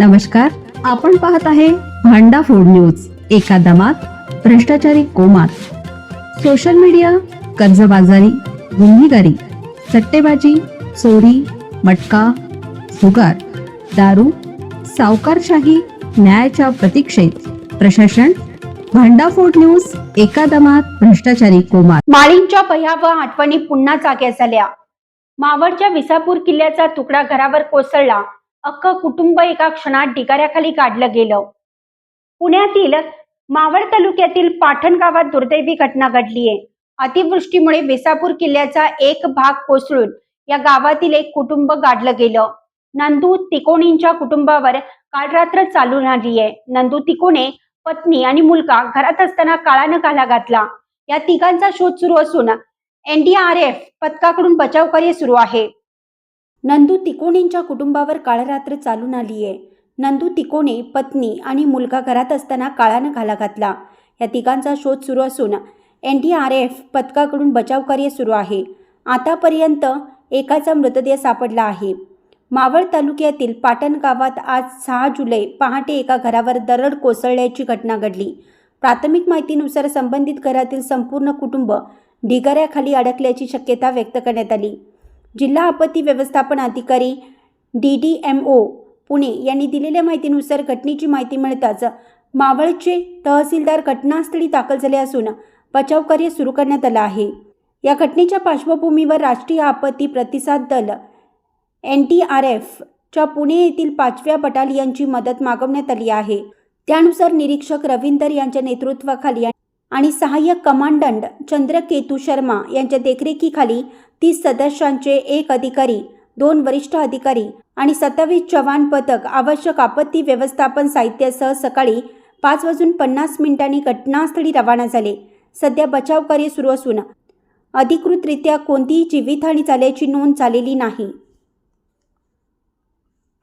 नमस्कार, आपण पाहत आहे भांडा फूड न्यूज. एका दमात भ्रष्टाचारी कोमात. सोशल मीडिया, कर्जबाजारी, गुन्हेगारी, सट्टेबाजी, चोरी, मटका, जुगार, दारू, सावकारशाही, न्यायाच्या प्रतीक्षेत प्रशासन. भांडा फूड न्यूज. एका दमात भ्रष्टाचारी कोमात. माळींच्या भयावह आठवणी पुन्हा जाग्या झाल्या. मावळच्या विसापूर किल्ल्याचा तुकडा घरावर कोसळला. अख्खं कुटुंब एका क्षणात ढिगाऱ्याखाली काढलं गेलं. पुण्यातील मावळ तालुक्यातील पाटण गावात दुर्दैवी घटना घडली आहे. अतिवृष्टीमुळे विसापूर किल्ल्याचा एक भाग कोसळून या गावातील एक कुटुंब गाडलं गेलं. नंदू तिकोणींच्या कुटुंबावर काल रात्र चालून आली आहे. नंदू तिकोणे, पत्नी आणि मुलगा घरात असताना काळानं घाला घातला. या तिघांचा शोध सुरू असून NDRF पथकाकडून बचाव कार्य सुरू आहे. नंदू तिकोणेंच्या कुटुंबावर काळ रात्र चालून आली आहे. नंदू तिकोणे, पत्नी आणि मुलगा घरात असताना काळानं घाला घातला. या तिघांचा शोध सुरू असून NDRF पथकाकडून बचाव कार्य सुरू आहे. आतापर्यंत एकाचा मृतदेह सापडला आहे. मावळ तालुक्यातील पाटण गावात आज 6 जुलै पहाटे एका घरावर दरड कोसळल्याची घटना घडली. प्राथमिक माहितीनुसार संबंधित घरातील संपूर्ण कुटुंब ढिगाऱ्याखाली अडकल्याची शक्यता व्यक्त करण्यात आली. जिल्हा आपत्ती व्यवस्थापन अधिकारी DDMO पुणे यांनी दिलेल्या माहितीनुसार घटनेची माहिती मिळताच मावळचे तहसीलदार घटनास्थळी दाखल झाले असून बचाव कार्य सुरू करण्यात आलं आहे. या घटनेच्या पार्श्वभूमीवर राष्ट्रीय आपत्ती प्रतिसाद दल NDRF च्या पुणे येथील 5व्या बटालियनची मदत मागवण्यात आली आहे. त्यानुसार निरीक्षक रवींदर यांच्या नेतृत्वाखाली आणि सहाय्यक कमांडंट चंद्रकेतू शर्मा यांच्या देखरेखीखाली 30 सदस्यांचे 1 अधिकारी, 2 वरिष्ठ अधिकारी आणि 27 जवान पथक आवश्यक आपत्ती व्यवस्थापन साहित्यासह सकाळी 5:50 घटनास्थळी रवाना झाले. सध्या बचाव कार्य सुरू असून अधिकृतरित्या कोणतीही जीवितहानी झाल्याची नोंद झालेली नाही.